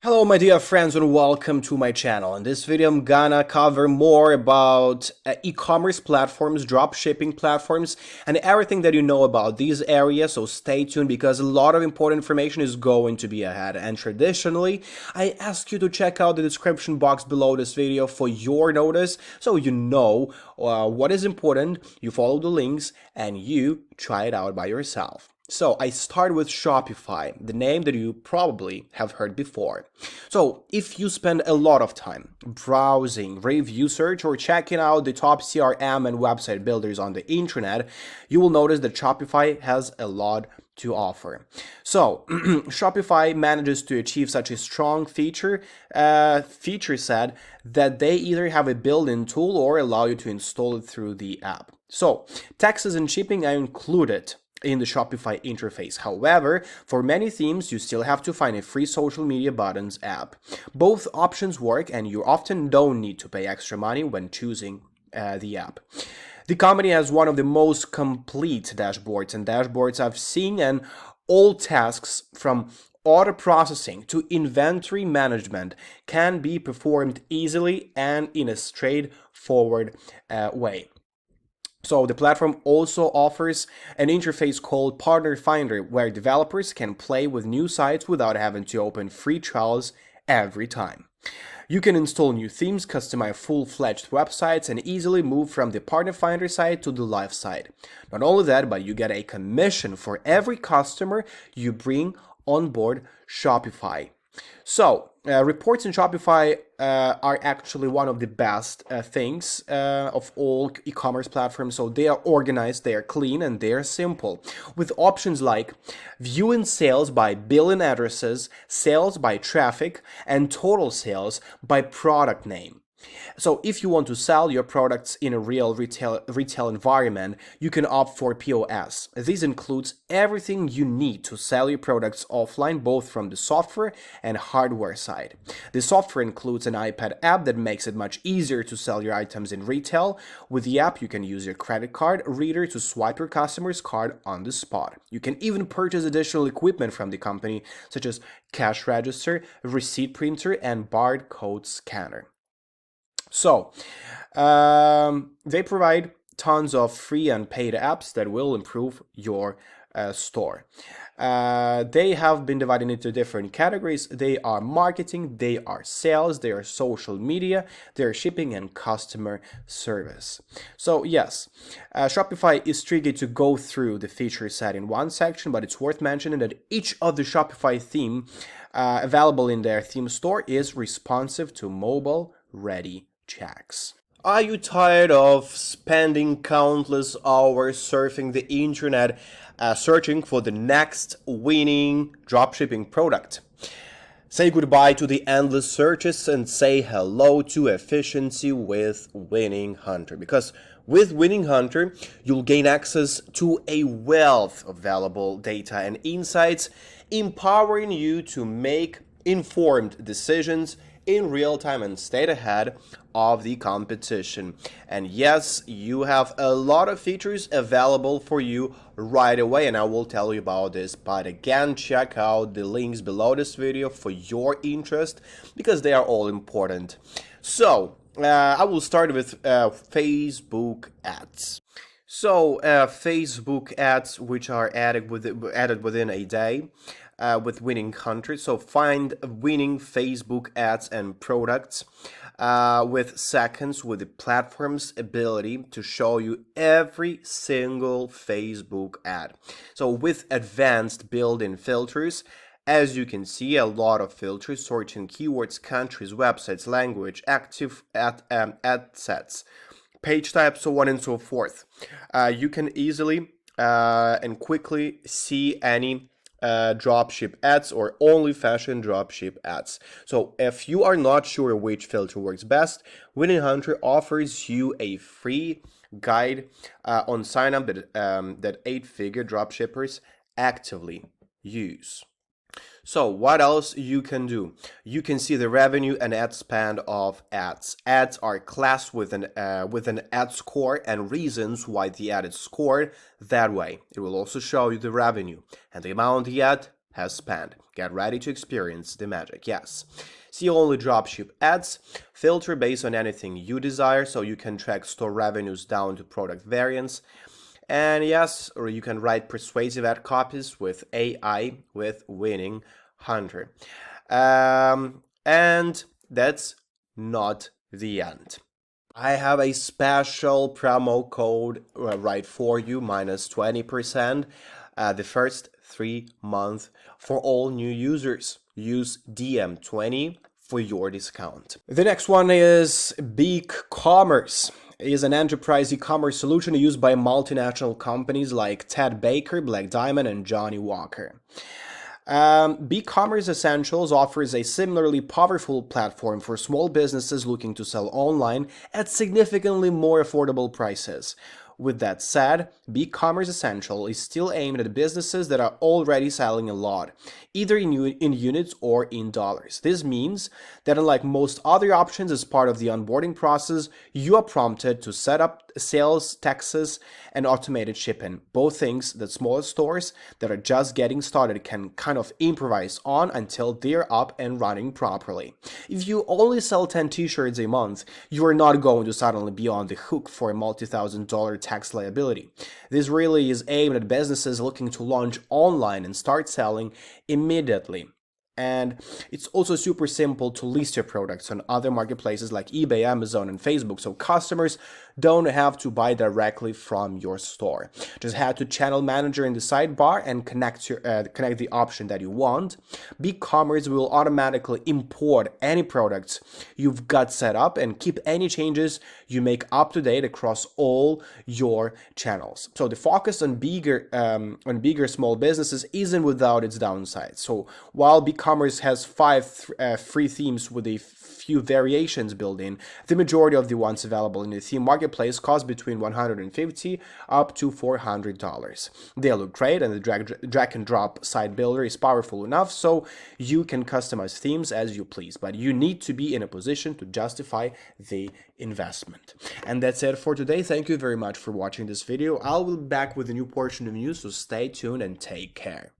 Hello my dear friends and welcome to my channel. In this video I'm gonna cover more about e-commerce platforms, drop shipping platforms, and everything that you know about these areas, so stay tuned because a lot of important information is going to be ahead. And traditionally, I ask you to check out the description box below this video for your notice so you know what is important, you follow the links, and you try it out by yourself. So I start with Shopify, the name that you probably have heard before. So if you spend a lot of time browsing, review search, or checking out the top CRM and website builders on the internet, you will notice that Shopify has a lot to offer. So Shopify manages to achieve such a strong feature set that they either have a built-in tool or allow you to install it through the app. So taxes and shipping are included in the Shopify interface. However, for many themes, you still have to find a free social media buttons app. Both options work, and you often don't need to pay extra money when choosing the app. The company has one of the most complete dashboards I've seen, and all tasks from order processing to inventory management can be performed easily and in a straightforward way. So the platform also offers an interface called Partner Finder, where developers can play with new sites without having to open free trials every time. You can install new themes, customize full-fledged websites, and easily move from the Partner Finder site to the live site. Not only that, but you get a commission for every customer you bring on board Shopify. So, reports in Shopify are actually one of the best things of all e-commerce platforms. So they are organized, they are clean, and they are simple, with options like viewing sales by billing addresses, sales by traffic, and total sales by product name. So if you want to sell your products in a real retail environment, you can opt for POS. This includes everything you need to sell your products offline, both from the software and hardware side. The software includes an iPad app that makes it much easier to sell your items in retail. With the app, you can use your credit card reader to swipe your customer's card on the spot. You can even purchase additional equipment from the company, such as cash register, receipt printer, and barcode scanner. So, they provide tons of free and paid apps that will improve your store. They have been divided into different categories. They are marketing, they are sales, they are social media, they are shipping, and customer service. So yes, Shopify is tricky to go through the feature set in one section, but it's worth mentioning that each of the Shopify theme available in their theme store is responsive to mobile-ready checks. Are you tired of spending countless hours surfing the internet, searching for the next winning dropshipping product? Say goodbye to the endless searches and say hello to efficiency with WinningHunter. Because with WinningHunter, you'll gain access to a wealth of valuable data and insights, empowering you to make informed decisions in real time and stay ahead of the competition. And yes, you have a lot of features available for you right away, and I will tell you about this. But again, check out the links below this video for your interest because they are all important. So I will start with Facebook ads. So Facebook ads, which are added within a day. With WinningHunter. So find winning Facebook ads and products with seconds with the platform's ability to show you every single Facebook ad. So with advanced built-in filters, as you can see, a lot of filters sorting keywords, countries, websites, language, active ad sets, page types, so on and so forth. You can easily and quickly see any dropship ads or only fashion dropship ads. So if you are not sure which filter works best, WinningHunter offers you a free guide on sign up that 8-figure dropshippers actively use. So what else you can do? You can see the revenue and ad spend of ads. Ads are classed with an ad score and reasons why the ad is scored that way. It will also show you the revenue and the amount the ad has spent. Get ready to experience the magic, yes. See only dropship ads, filter based on anything you desire, so you can track store revenues down to product variants. And yes, or you can write persuasive ad copies with AI with WinningHunter. And that's not the end. I have a special promo code right for you, minus 20%, the first 3 months for all new users. Use DM20 for your discount. The next one is BigCommerce. It is an enterprise e-commerce solution used by multinational companies like Ted Baker, Black Diamond, and Johnny Walker. BigCommerce Essentials offers a similarly powerful platform for small businesses looking to sell online at significantly more affordable prices. With that said, BigCommerce Essential is still aimed at businesses that are already selling a lot, either in units or in dollars. This means that unlike most other options as part of the onboarding process, you are prompted to set up sales, taxes, and automated shipping, both things that smaller stores that are just getting started can kind of improvise on until they're up and running properly. If you only sell 10 t-shirts a month, you are not going to suddenly be on the hook for a multi-$1,000 tax liability. This really is aimed at businesses looking to launch online and start selling immediately. And it's also super simple to list your products on other marketplaces like eBay, Amazon, and Facebook, so customers don't have to buy directly from your store. Just head to Channel Manager in the sidebar and connect the option that you want. BigCommerce will automatically import any products you've got set up and keep any changes you make up to date across all your channels. So the focus on bigger small businesses isn't without its downsides. So while BigCommerce has 5 free themes with a few variations built in, the majority of the ones available in the theme marketplace cost between $150 up to $400. They look great, and the drag and drop site builder is powerful enough so you can customize themes as you please, but you need to be in a position to justify the investment. And that's it for today. Thank you very much for watching this video. I will be back with a new portion of news, so stay tuned and take care.